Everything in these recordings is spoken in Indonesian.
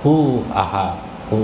hu aha hu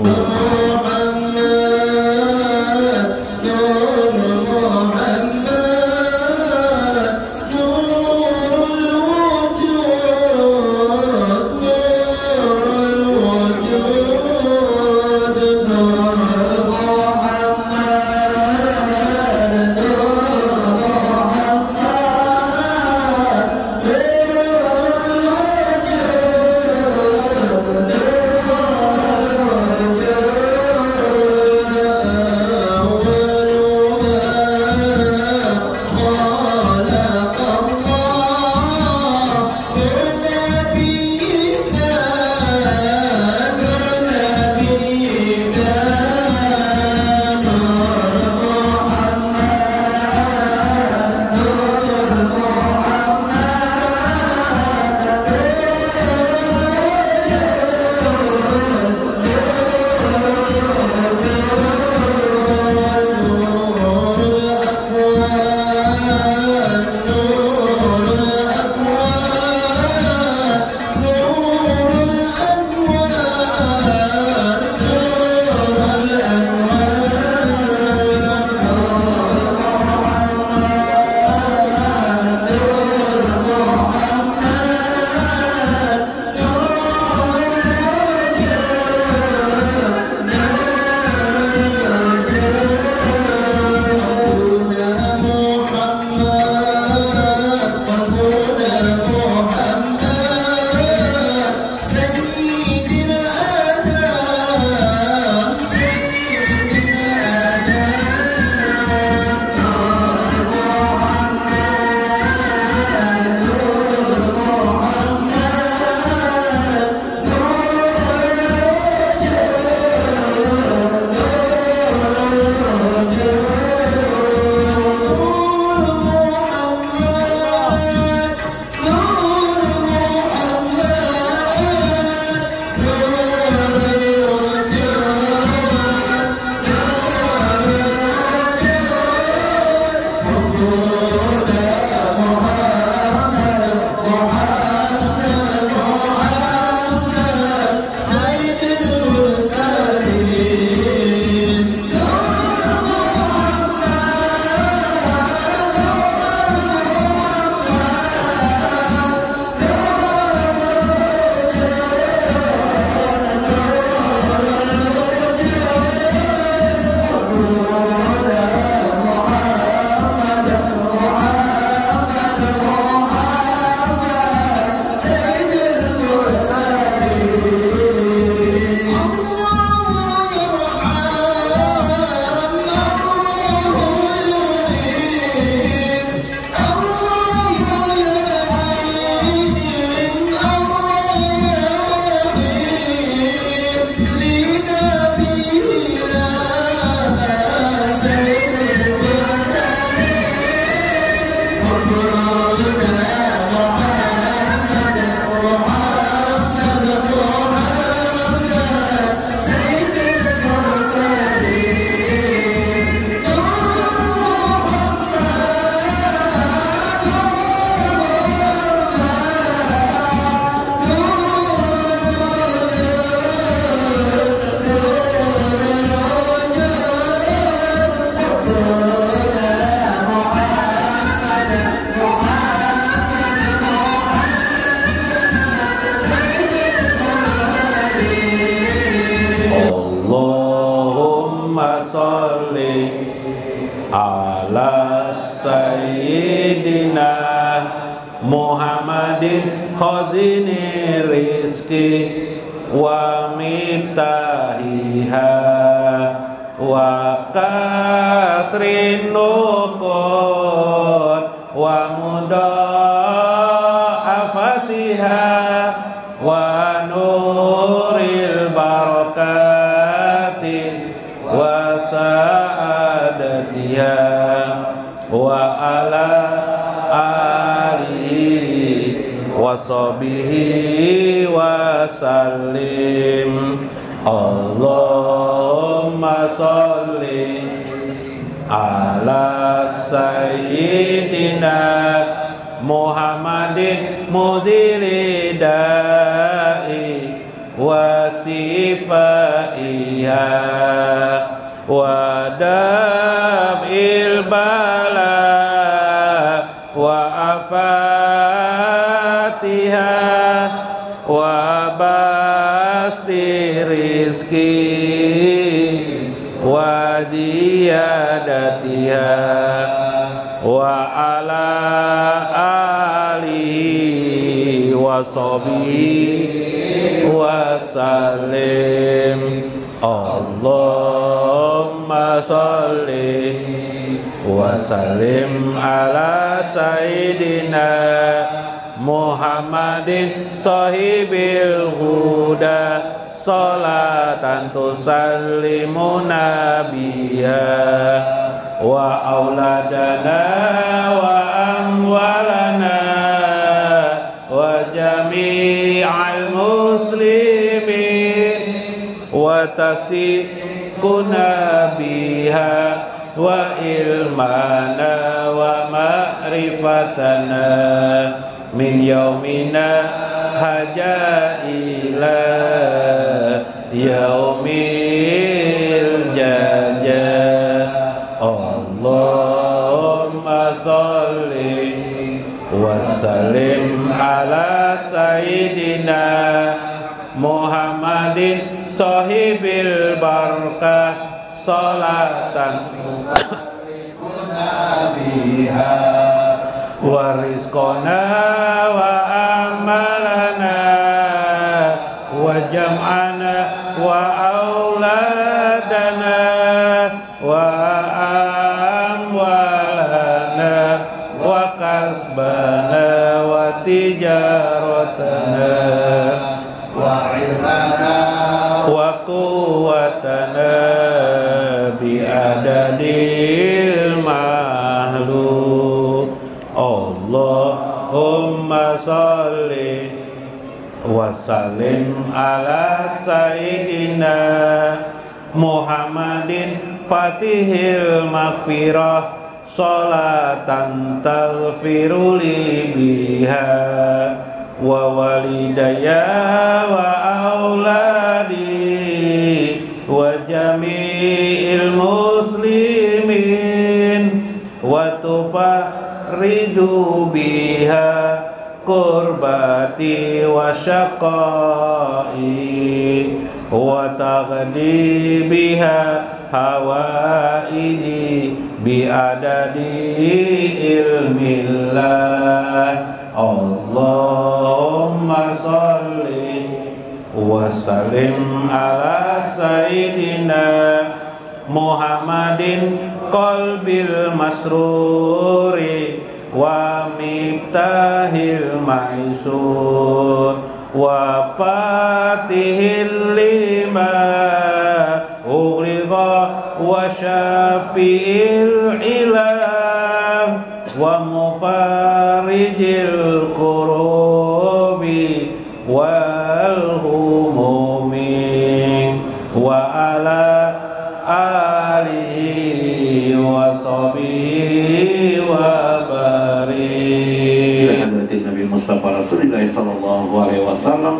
ala sayyidina Muhammadin khazini rizki wa mitahiha wa kasrin nukun wa mudafatiha wa nuril barakati wa sa'adatiha wa ala alihi wa sahbihi wa sallim. Allahumma sholli ala sayyidina Muhammadin mudhili da'i wa sifaiha wa dab'il bala wa afatiha wa basti rizki wa ziyadatiha wa ala alihi wa sahbihi wa salim. Allahumma sholli wa sallim ala sayyidina Muhammadin sahibil huda salatan tusallimuna biha wa auladana wa amwalana wa jami'al muslimin wa tasikuna biha wa ilmana wa ma'rifatana min yaumina haja ila yaumil jaja. Allahumma sholli wa sallim ala sayyidina Muhammadin sahibil barakah salatan biha wa rizqana wa amalana wa jam'ana wa auladana wa amwalana wa kasbana wa tijaratana wa ilmana wa quwwatana bi adadil mahluk. Allahumma sholli wa sallim ala sayyidina Muhammadin fatihil maghfirah salatan taghfiru li biha wa walidayya wa auladi wa jami'il muslimin wa tufarriju biha kurbati wa syaqai wa taqdi biha hawaiji bi adadi ilmillah. Allahumma sholli wa sallim ala sayyidina Muhammadin qalbil masruri wa miftahil maisur wa fatihil lima ughliqa wa syafi'il ilam wa mufarijil kurubi wal humumi wa ala alihi wa sahbihi wa barik. Nabi Mustafa Rasulullah sallallahu alaihi wasallam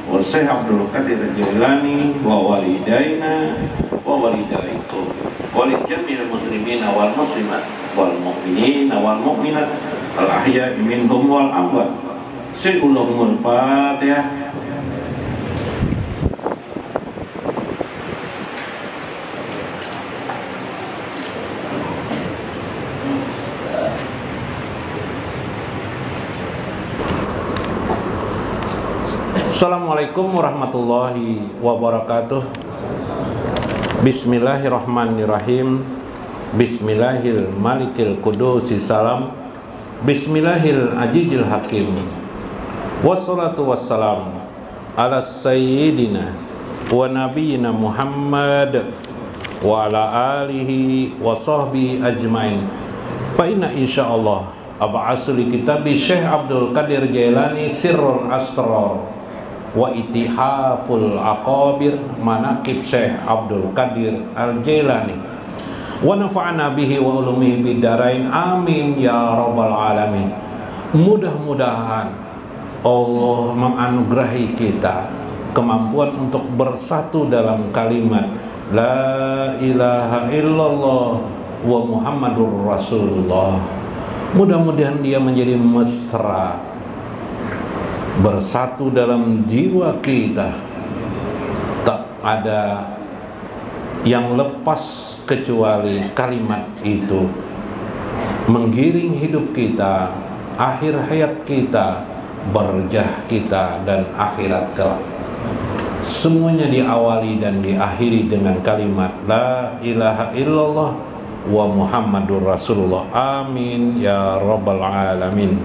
wa Syekh Abdul Qadir Jailani wa walidaina wa walidaikum wa li jami'il muslimina wal muslimat wal mu'minina wal mu'minat al ahya'i minhum wal amwat. Sirulumul Fatihah. Assalamualaikum warahmatullahi wabarakatuh. Bismillahirrahmanirrahim. Bismillahil malikil kudusi salam. Bismillahil ajijil hakim. Wassalatu wassalam ala sayyidina wa nabiyina Muhammad wa ala alihi wa sahbihi ajmain. Fa inna insyaallah ab'asu li kitabi Syekh Abdul Qadir Jailani Sirrul Asrar wa itihaful aqabir manaqib Syekh Abdul Qadir Al-Jailani wa nafa'ana bihi wa ulumihi bidarain amin ya rabbal alamin. Mudah-mudahan Allah menganugerahi kita kemampuan untuk bersatu dalam kalimat La ilaha illallah wa Muhammadur Rasulullah. Mudah-mudahan dia menjadi mesra, bersatu dalam jiwa kita. Tak ada yang lepas kecuali kalimat itu menggiring hidup kita, akhir hayat kita, barjah kita, dan akhirat kelak. Semuanya diawali dan diakhiri dengan kalimat La ilaha illallah wa Muhammadur Rasulullah. Amin ya rabbal alamin.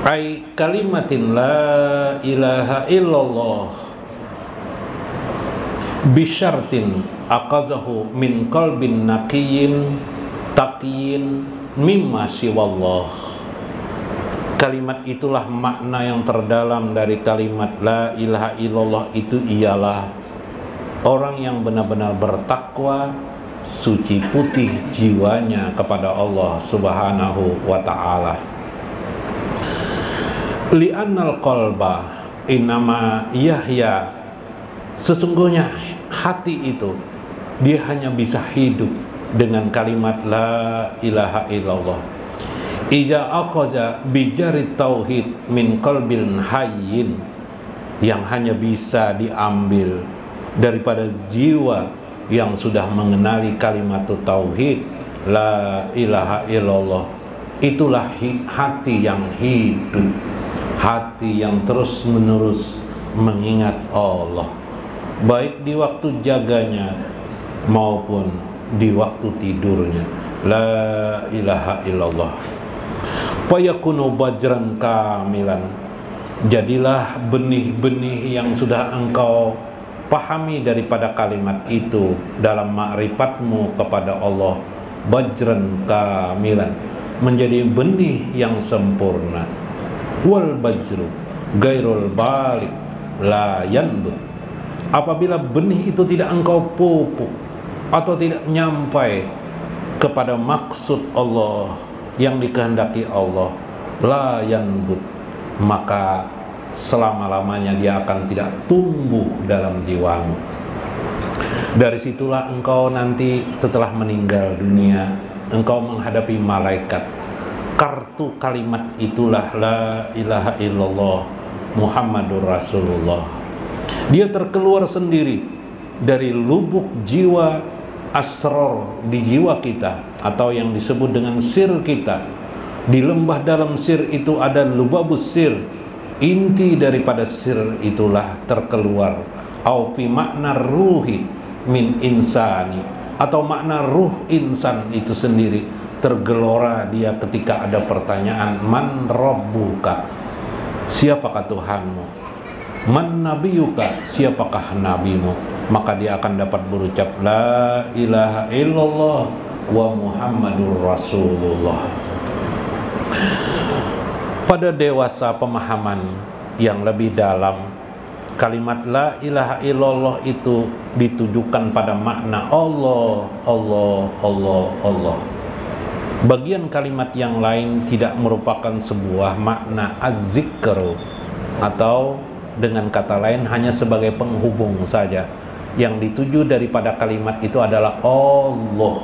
Ai kalimatin la ilaha illallah bisyartin aqazahu min qalbin naqiyin taqiyin mimma siwallah. Kalimat itulah makna yang terdalam dari kalimat la ilaha illallah. Itu ialah orang yang benar-benar bertakwa, suci putih jiwanya kepada Allah Subhanahu wa ta'ala. Li'annal qalba innama yahya, sesungguhnya hati itu dia hanya bisa hidup dengan kalimat la ilaha illallah. Ija aqaza bijari tauhid min qalbil hayyin, yang hanya bisa diambil daripada jiwa yang sudah mengenali kalimat tauhid la ilaha illallah. Itulah hati yang hidup, hati yang terus menerus mengingat Allah, baik di waktu jaganya maupun di waktu tidurnya. La ilaha illallah. Fayakunu bajran kamilan, jadilah benih-benih yang sudah engkau pahami daripada kalimat itu dalam ma'rifatmu kepada Allah. Bajran kamilan, menjadi benih yang sempurna. Wal bajru gairul balik la yanbut, apabila benih itu tidak engkau pupuk atau tidak nyampai kepada maksud Allah yang dikehendaki Allah, la yanbut, maka selama-lamanya dia akan tidak tumbuh dalam jiwamu. Dari situlah engkau nanti setelah meninggal dunia, engkau menghadapi malaikat. Kartu kalimat itulah la ilaha illallah Muhammadur Rasulullah. Dia terkeluar sendiri dari lubuk jiwa, asror di jiwa kita, atau yang disebut dengan sir kita. Di lembah dalam sir itu ada lubabus sir, inti daripada sir itulah terkeluar. Au fi makna ruhi min insani, atau makna ruh insan itu sendiri tergelora dia ketika ada pertanyaan man rabbuka, siapakah Tuhanmu? Man nabiyuka, siapakah nabimu? Maka dia akan dapat berucap la ilaha illallah wa Muhammadur Rasulullah. Pada dewasa pemahaman yang lebih dalam, kalimat la ilaha illallah itu ditujukan pada makna Allah, Allah, Allah, Allah. Bagian kalimat yang lain tidak merupakan sebuah makna az-zikr, atau dengan kata lain hanya sebagai penghubung saja. Yang dituju daripada kalimat itu adalah Allah.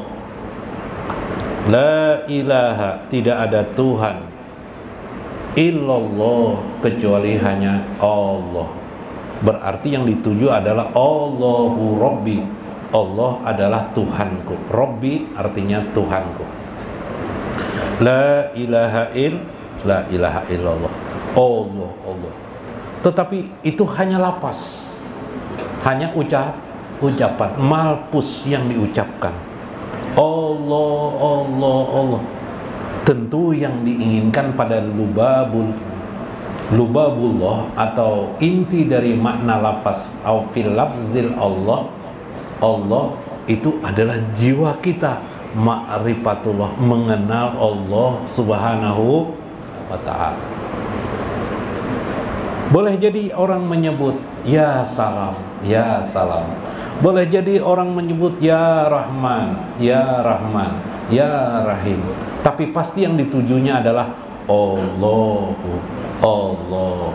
La ilaha, tidak ada Tuhan, illallah, kecuali hanya Allah. Berarti yang dituju adalah Allahu Rabbi, Allah adalah Tuhanku. Rabbi artinya Tuhanku. La ilaha illallah, Allah, Allah. Tetapi itu hanya lapas, hanya ucapan malpus yang diucapkan. Allah, Allah, Allah. Tentu yang diinginkan pada lubabullah atau inti dari makna lafaz au fil lafzil Allah, Allah itu adalah jiwa kita, ma'rifatullah, mengenal Allah Subhanahu wa ta'ala. Boleh jadi orang menyebut ya salam, ya salam. Boleh jadi orang menyebut ya Rahman, ya Rahman, ya Rahim. Tapi pasti yang ditujunya adalah Allahu, Allah.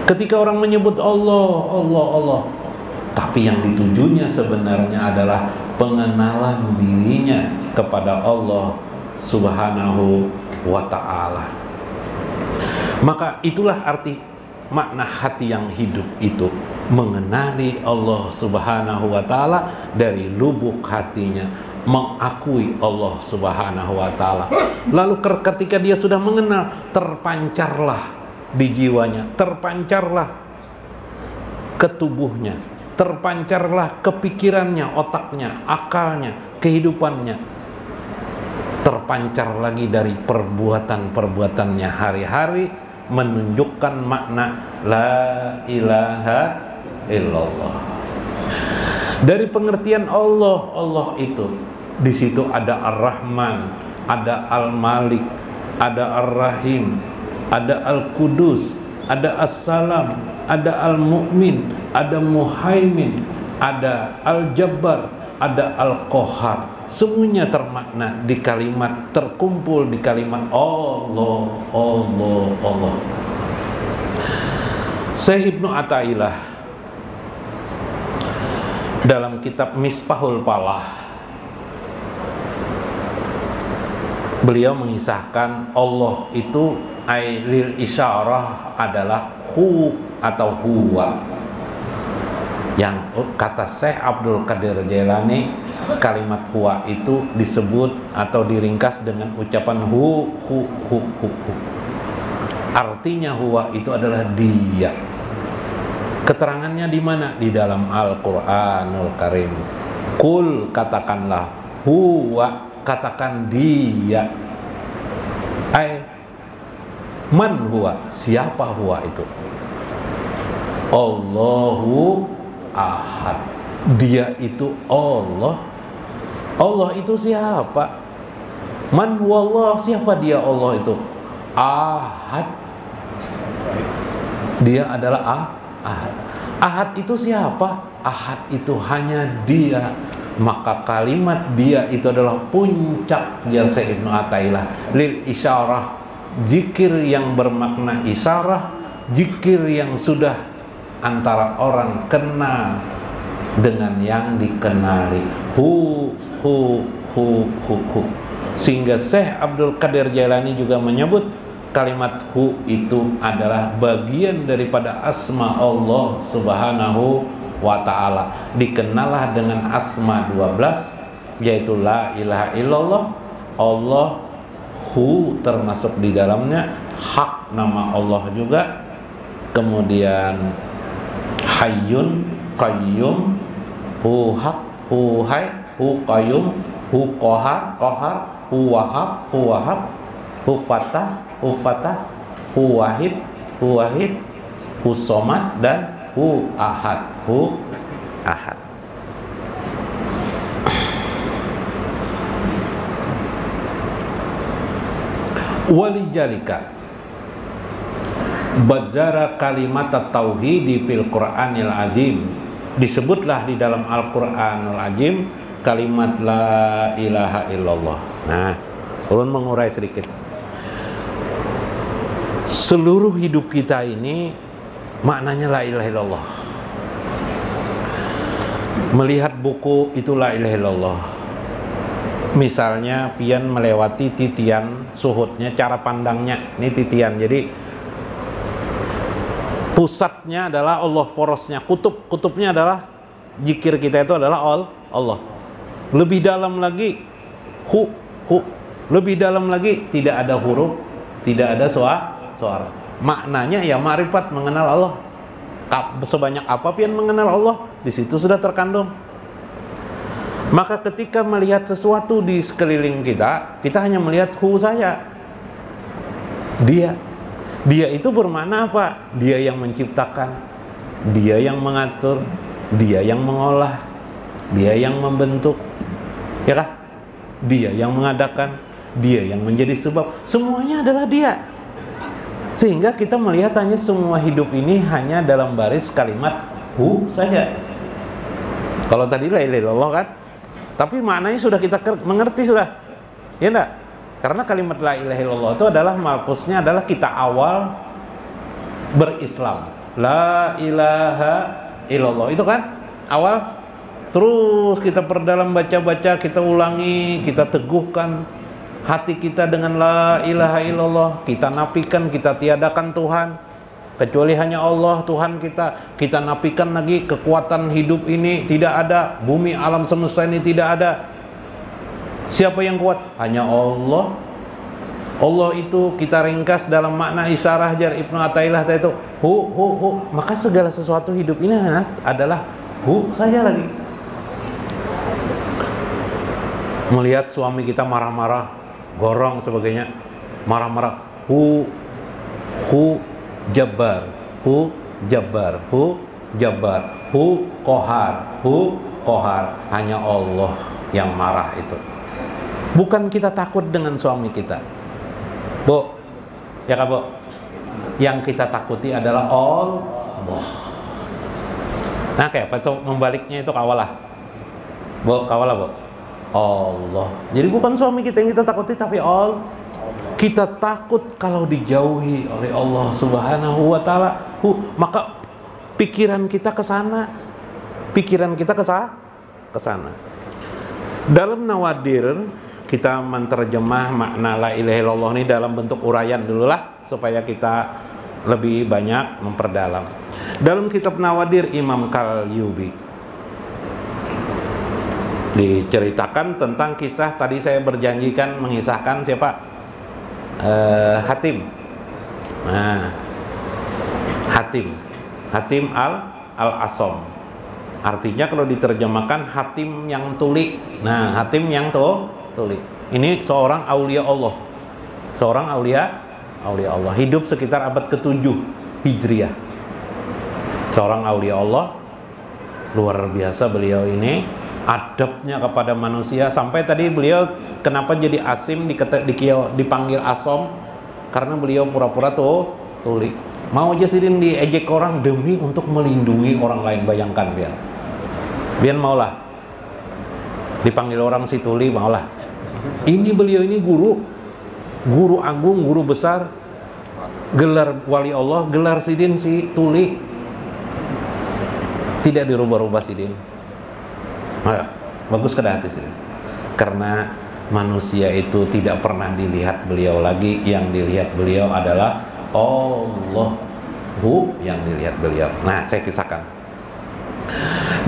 Ketika orang menyebut Allah, Allah, Allah, tapi yang ditujunya sebenarnya adalah pengenalan dirinya kepada Allah Subhanahu wa ta'ala. Maka itulah arti makna hati yang hidup itu, mengenali Allah Subhanahu wa ta'ala dari lubuk hatinya, mengakui Allah Subhanahu wa ta'ala. Lalu ketika dia sudah mengenal, terpancarlah di jiwanya, terpancarlah ke tubuhnya, terpancarlah kepikirannya, otaknya, akalnya, kehidupannya, terpancar lagi dari perbuatan-perbuatannya hari-hari, menunjukkan makna la ilaha illallah. Dari pengertian Allah, Allah itu di situ ada Ar-Rahman, ada Al-Malik, ada Ar-Rahim, ada Al-Qudus, ada As-Salam, ada Al-Mu'min, ada Muhaimin, ada Al-Jabbar, ada Al-Qahhar. Semuanya termakna di kalimat, terkumpul di kalimat Allah, Allah, Allah. Syekh Ibnu Athaillah dalam kitab Misbahul Falah, beliau mengisahkan Allah itu lil isyarah adalah hu atau huwa. Yang kata Syekh Abdul Qadir Jailani, kalimat huwa itu disebut atau diringkas dengan ucapan hu. Artinya huwa itu adalah dia. Keterangannya di mana? Di dalam Al-Qur'anul Karim. Kul, katakanlah, huwa, katakan dia. Man huwa, siapa huwa itu? Allahu ahad. Dia itu Allah. Allah itu siapa? Man huwa Allah, siapa dia Allah itu? Ahad. Dia adalah ahad. Ahad itu siapa? Ahad itu hanya dia. Maka kalimat dia itu adalah puncak jasa Ibnu Athaillah lil isyarah, zikir yang bermakna isyarah, zikir yang sudah antara orang kenal dengan yang dikenali. Hu. Sehingga Syekh Abdul Qadir Jailani juga menyebut kalimat hu itu adalah bagian daripada asma Allah Subhanahu wa ta'ala. Dikenallah dengan asma 12, yaitu la ilaha illallah, Allah, hu termasuk di dalamnya, hak nama Allah juga, kemudian hayyun, qayyum, hu hak, hu hay, hu qayyum, hu qahar, hu wahab, hu fatah, hu wahid, hu somad, dan hu ahad. Walijalika badzara kalimat tauhid fil Qur'anil azim. Disebutlah di dalam Al-Qur'anul azim kalimat la ilaha illallah. Nah, ulun mengurai sedikit. Seluruh hidup kita ini maknanya la ilaha illallah. Melihat buku itu la ilaha illallah. Misalnya pian melewati titian suhudnya, cara pandangnya ini titian. Jadi pusatnya adalah Allah, porosnya kutubnya adalah zikir kita itu adalah Allah. Lebih dalam lagi hu. Lebih dalam lagi tidak ada huruf, tidak ada suara. Maknanya ya ma'rifat, mengenal Allah. Sebanyak apa pian mengenal Allah, di situ sudah terkandung. Maka ketika melihat sesuatu di sekeliling kita, kita hanya melihat hu saja. Dia itu bermakna apa? Dia yang menciptakan, dia yang mengatur, dia yang mengolah, dia yang membentuk, ya kah? Dia yang mengadakan, dia yang menjadi sebab. Semuanya adalah dia. Sehingga kita melihat hanya semua hidup ini hanya dalam baris kalimat hu saja. Kalau tadi la ilaha illallah kan, tapi maknanya sudah kita mengerti sudah, ya enggak? Karena kalimat la ilaha illallah itu adalah malpusnya adalah kita awal berislam. La ilaha illallah. Itu kan awal. Terus kita perdalam baca-baca, kita ulangi, kita teguhkan hati kita dengan la ilaha illallah. Kita nafikan, kita tiadakan Tuhan kecuali hanya Allah Tuhan kita. Kita nafikan lagi kekuatan hidup ini tidak ada, bumi alam semesta ini tidak ada. Siapa yang kuat? Hanya Allah. Allah itu kita ringkas dalam makna isyarah jar Ibnu Athaillah itu hu. Maka segala sesuatu hidup ini adalah hu saja lagi. Melihat suami kita marah-marah, gorong sebagainya, marah-marah, hu jabbar, hu kohar. Hanya Allah yang marah itu. Bukan kita takut dengan suami kita, Bu, ya Kak Bu. Yang kita takuti adalah Allah. Nah kayak apa itu membaliknya itu kawalah, Bu, kawalah Bu. Allah. Jadi bukan suami kita yang kita takuti, tapi Allah. Kita takut kalau dijauhi oleh Allah Subhanahu wa taala. Maka pikiran kita ke sana. Pikiran kita ke sana. Dalam Nawadir kita menterjemah makna la ilaha illallah ini dalam bentuk uraian dululah supaya kita lebih banyak memperdalam. Dalam kitab Nawadir Imam Qalyubi diceritakan tentang kisah tadi saya berjanjikan mengisahkan siapa? Hatim. Nah, Hatim al-Asom. Artinya kalau diterjemahkan Hatim yang tuli. Nah, Hatim yang tuli. Ini seorang aulia Allah. Seorang aulia Allah. Hidup sekitar abad ke-7 Hijriah. Seorang aulia Allah. Luar biasa beliau ini. Adabnya kepada manusia, sampai tadi beliau kenapa jadi Asim dipanggil Asom, karena beliau pura-pura tuli. Mau aja sidin diejek orang demi untuk melindungi orang lain. Bayangkan biar maulah dipanggil orang si tuli, maulah. Ini beliau ini guru agung, guru besar, gelar wali Allah, gelar sidin si tuli, tidak dirubah-rubah sidin. Bagus ke hati sini. Karena manusia itu tidak pernah dilihat beliau lagi, yang dilihat beliau adalah Allahu yang dilihat beliau. Nah, saya kisahkan.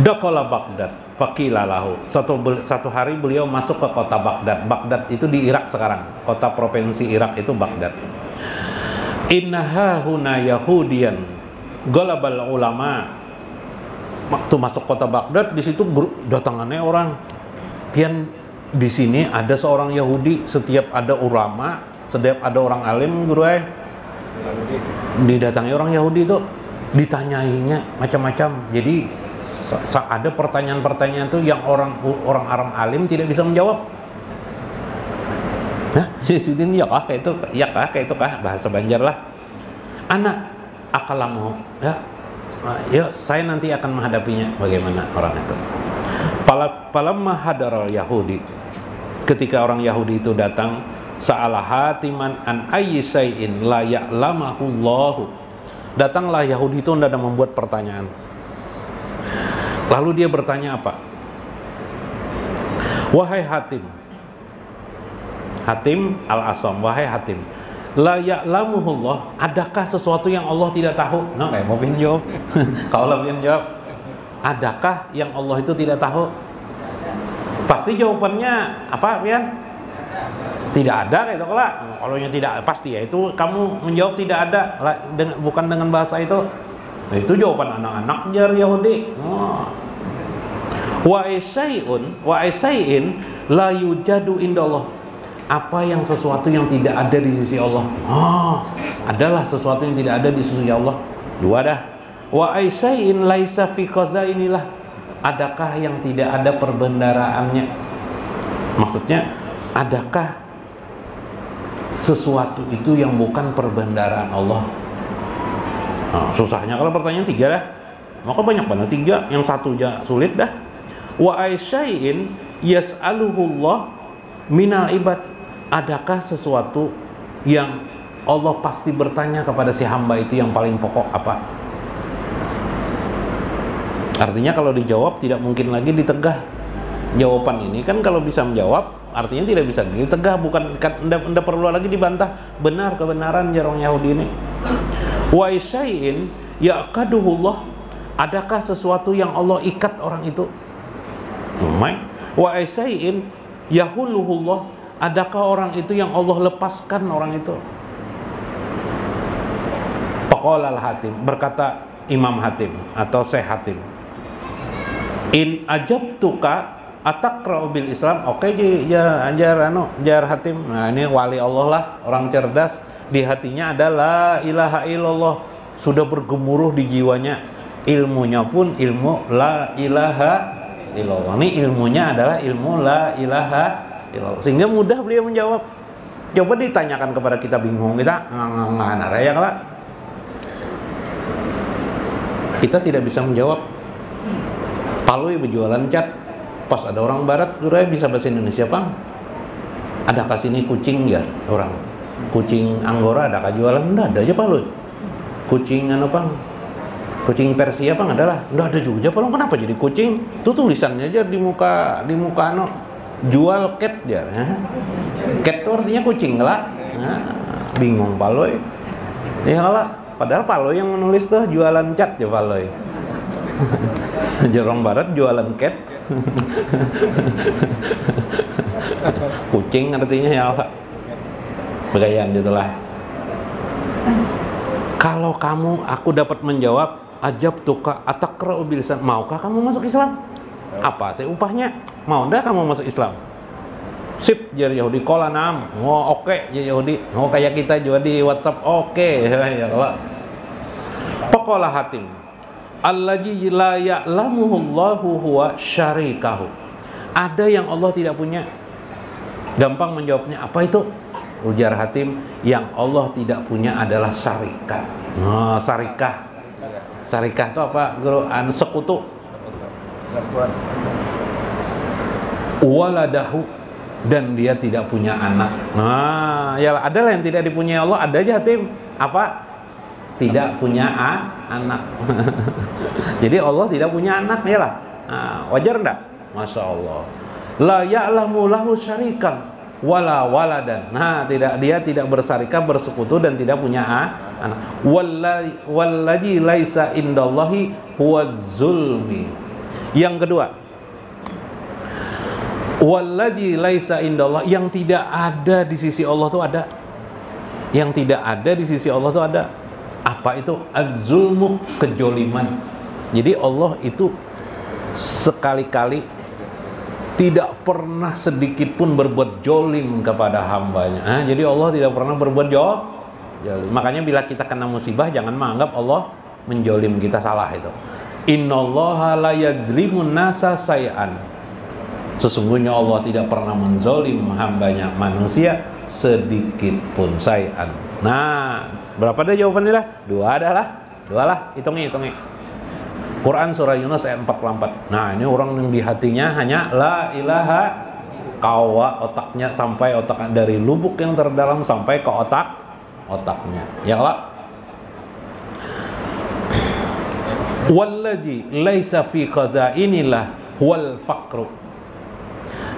Dakhala Baghdad faqilalahu. Satu hari beliau masuk ke kota Baghdad. Baghdad itu di Irak sekarang. Kota provinsi Irak itu Baghdad. Innaha huna yahudiyan galabal ulama. Waktu masuk kota Baghdad, di situ datangannya orang. Pian di sini ada seorang Yahudi, setiap ada ulama, setiap ada orang alim, guru didatangi orang Yahudi itu, ditanyainya macam-macam. Jadi ada pertanyaan-pertanyaan itu yang orang alim tidak bisa menjawab. Nah, di sini ya kah kayak itu kah bahasa Banjar lah. Anak akalamu ya. Ya, saya nanti akan menghadapinya. Bagaimana orang itu? Falamma hadaral Yahudi, ketika orang Yahudi itu datang, sa'ala hatiman an ayyi syai'in la ya'lamahu Allah. Datanglah Yahudi itu tidak membuat pertanyaan. Lalu dia bertanya apa? Wahai Hatim al-Asam, wahai Hatim, la ya'lamuhullah, adakah sesuatu yang Allah tidak tahu? Nah, kayak mau jawab. Kalau lebih jawab, adakah yang Allah itu tidak tahu? Pasti jawabannya apa, Pian? Tidak ada, kayak itu lah. Kalau yang tidak pasti ya itu kamu menjawab tidak ada, bukan dengan bahasa itu. Nah, itu jawaban anak-anak jar Yahudi. Wa asyai'in la yujadu indallah. Apa yang sesuatu yang tidak ada di sisi Allah? Adalah sesuatu yang tidak ada di sisi Allah. Dua dah. Wa asyai'in laisa fi khazainillah. Adakah yang tidak ada perbendaraannya? Maksudnya, adakah sesuatu itu yang bukan perbendaraan Allah? Susahnya kalau pertanyaan tiga dah. Maka banyak banget tiga, yang satu aja sulit dah. Wa asyai'in yas'aluhullah minal ibad. Adakah sesuatu yang Allah pasti bertanya kepada si hamba itu yang paling pokok apa? Artinya kalau dijawab tidak mungkin lagi ditegah. Jawaban ini kan kalau bisa menjawab artinya tidak bisa ditegah, bukan anda perlu lagi dibantah benar kebenaran orang Yahudi ini. Wa syai'in yaqaduhullah, adakah sesuatu yang Allah ikat orang itu? Wa syai'in yahuluhullah, adakah orang itu yang Allah lepaskan orang itu? Faqala al-Hatim, berkata Imam Hatim atau Syekh Hatim, in ajabtuka ataqra'u bil Islam. Oke, ya jar Hatim. Nah, ini wali Allah lah, orang cerdas. Di hatinya ada la ilaha illallah, sudah bergemuruh di jiwanya. Ilmunya pun ilmu la ilaha illallah. Ini ilmunya adalah ilmu la ilaha illallah, sehingga mudah beliau menjawab. Coba ditanyakan kepada kita, bingung kita ya kalau kita tidak bisa menjawab. Palui berjualan cat, pas ada orang barat sudah bisa bahasa Indonesia, Bang. Ada kasih ini kucing ya orang, kucing Anggora ada jualan? Enggak ada aja Palui. Kucing Bang, kucing Persia Bang adalah enggak ada juga Palui. Kenapa jadi kucing? Itu tulisannya aja di muka jual cat ya. Cat itu artinya kucing lah. Bingung Palui. Ya kalau padahal Palui yang menulis tuh jualan cat ya Palui. Orang barat jualan cat. Kucing artinya ya Allah. Begayaan itulah. Kalau aku dapat menjawab ajabtuka ataqra'u bil Islam, maukah kamu masuk Islam? Apa sih upahnya? Mau enggak kamu masuk Islam? Sip, jar Yahudi, kola nam. Oh, oke, ya Yahudi. Oh, kayak kita juga di WhatsApp. Oke, ya Allah. Pokola Hatim, allazi la ya'lamuhu Allahu huwa syarikahu. Ada yang Allah tidak punya. Gampang menjawabnya, apa itu? Ujar Hatim, yang Allah tidak punya adalah syarikat. Syarikah. Syarikah itu apa? Guru, sekutu. Waladahu, dan dia tidak punya anak. Ya adalah yang tidak dipunyai Allah, ada aja Hatim. Apa? Tidak punya anak. Jadi Allah tidak punya anak, ya lah. Wajar enggak? Masya Allah. La ya'lamu lahu syarikan wala waladan. Dia tidak bersarikah, bersekutu, dan tidak punya anak. Wallazi laisa indallahi huwa zulmi. Yang kedua, wallazi laisa indallah, yang tidak ada di sisi Allah itu ada. Yang tidak ada di sisi Allah itu ada. Apa itu? Az-zulmu, kejoliman. Jadi Allah itu sekali-kali tidak pernah sedikit pun berbuat jolim kepada hambanya. Jadi Allah tidak pernah berbuat jolim. Makanya bila kita kena musibah, jangan menganggap Allah menjolim kita, salah itu. Innallaha la yadzlimun nasa say'an. Sesungguhnya Allah tidak pernah menzolim hambanya manusia sedikit pun, say'an. Berapa ada jawabannya lah? Dua lah, hitungi. Quran surah Yunus ayat 44. Ini orang yang di hatinya hanya la ilaha, kawa otaknya sampai otak, dari lubuk yang terdalam sampai ke otaknya. Ya Allah. Wallazi laisa fi khazainillah wal faqru.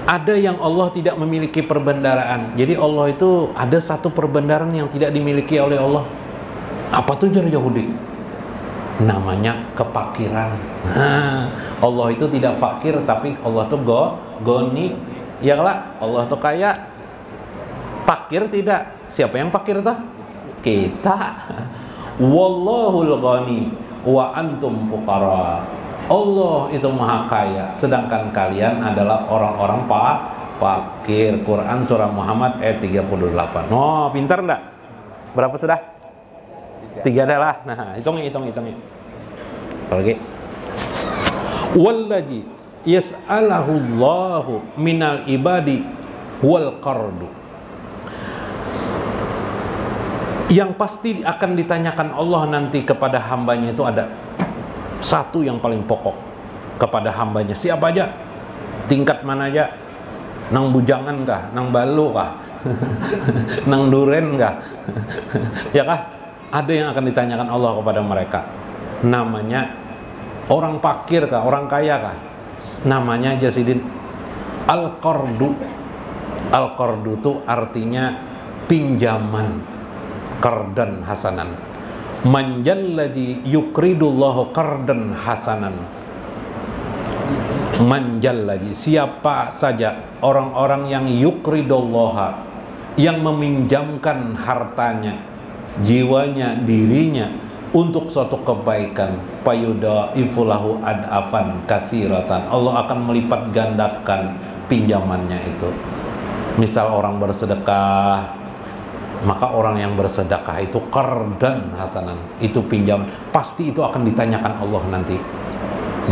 Ada yang Allah tidak memiliki perbendaharaan. Jadi Allah itu ada satu perbendaharaan yang tidak dimiliki oleh Allah. Apa tuh jar Yahudi? Namanya kepakiran. Allah itu tidak fakir, tapi Allah tuh goni. Ya lah, Allah tuh kaya. Fakir tidak. Siapa yang fakir tuh? Kita. Wallahul ghani wa antum fuqara. Allah itu maha kaya, sedangkan kalian adalah orang-orang fakir. Quran surah Muhammad ayat 38. Pintar enggak? Berapa sudah? 3 adalah. Hitungi. Lagi. Wallazi yas'alahu Allahu minal ibadi wal qardu. Yang pasti akan ditanyakan Allah nanti kepada hambanya itu ada satu yang paling pokok kepada hambanya. Siapa aja, tingkat mana aja, nang bujangan kah, nang balu kah, nang duren kah, ya kah? Ada yang akan ditanyakan Allah kepada mereka. Namanya Orang fakir kah, orang kaya kah, namanya aja sidin al-qardu. Al-qardu itu artinya pinjaman, qardan hasanan. Man jallazi yukridullahu qardan hasanan. Man jallazi, siapa saja orang-orang yang yukridullaha, yang meminjamkan hartanya, jiwanya, dirinya untuk suatu kebaikan, payudhaifu lahu ad'afan kasiratan, Allah akan melipat gandakan pinjamannya itu. Misal orang bersedekah, maka orang yang bersedekah itu qardan hasanan, itu pinjam, pasti itu akan ditanyakan Allah nanti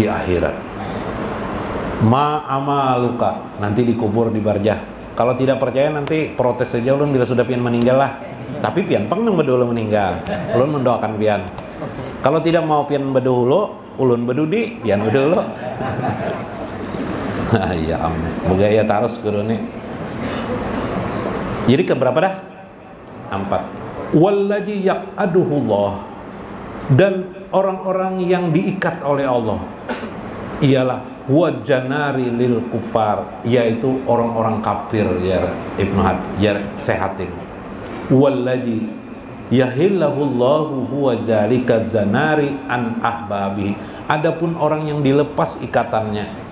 di akhirat. Ma amaluka, nanti dikubur di barjah. Kalau tidak percaya nanti protes saja ulun bila sudah pian meninggal lah. Tapi pian pang nang bedu ulun meninggal, ulun mendoakan pian. Kalau tidak mau pian bedu hulu, ulun bedu di pian bedu hulu. Ya amin, begaya tarus guru nih. Jadi keberapa dah? 4. Wallazi yaqaduhullah, dan orang-orang yang diikat oleh Allah ialah wajanari lil kufar, yaitu orang-orang kafir, ya Ibnu ya sehatin. Wallazi yahillahullahu huwa zalika zanari an ahbabi, adapun orang yang dilepas ikatannya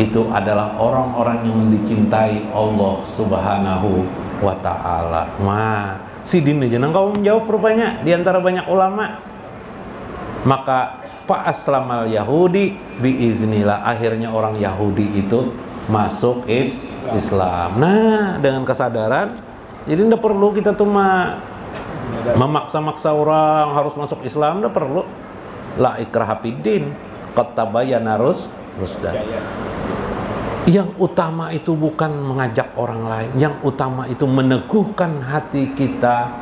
itu adalah orang-orang yang dicintai Allah Subhanahu wa ta'ala. Sidin aja nang kau menjawab rupanya di antara banyak ulama. Maka fa aslamal yahudi biiznillah, akhirnya orang Yahudi itu masuk Islam. Nah, dengan kesadaran, jadi tidak perlu kita tuh memaksa-maksa orang harus masuk Islam, tidak perlu. La ikraha fiddin, qad tabayyana rusdan. Yang utama itu bukan mengajak orang lain, yang utama itu meneguhkan hati kita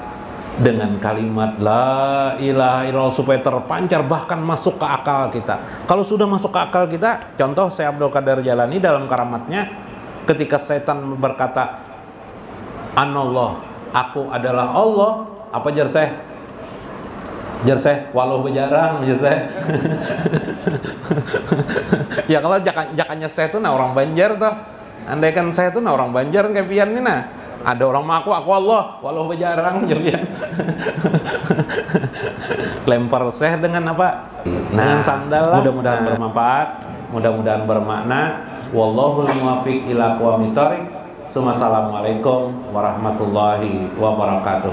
dengan kalimat la ilaha illallah supaya terpancar, bahkan masuk ke akal kita. Kalau sudah masuk ke akal kita, contoh Syekh Abdul Qadir Jalani dalam karamatnya, ketika setan berkata anallah, aku adalah Allah, apa jar Syekh? Jar Syekh, walau bejarang jar Syekh. Ya kalau jakannya saya tuh nah orang Banjar tuh, andai kan saya tuh nah orang Banjar kayak pian nih nah, ada orang mengaku aku Allah walau bejarang jabian. Lempar Syekh dengan apa? Dengan sandal lah. Mudah-mudahan bermanfaat, mudah-mudahan bermakna. Wallahul muwaffiq ila aqwamit thoriq. Assalamualaikum warahmatullahi wabarakatuh.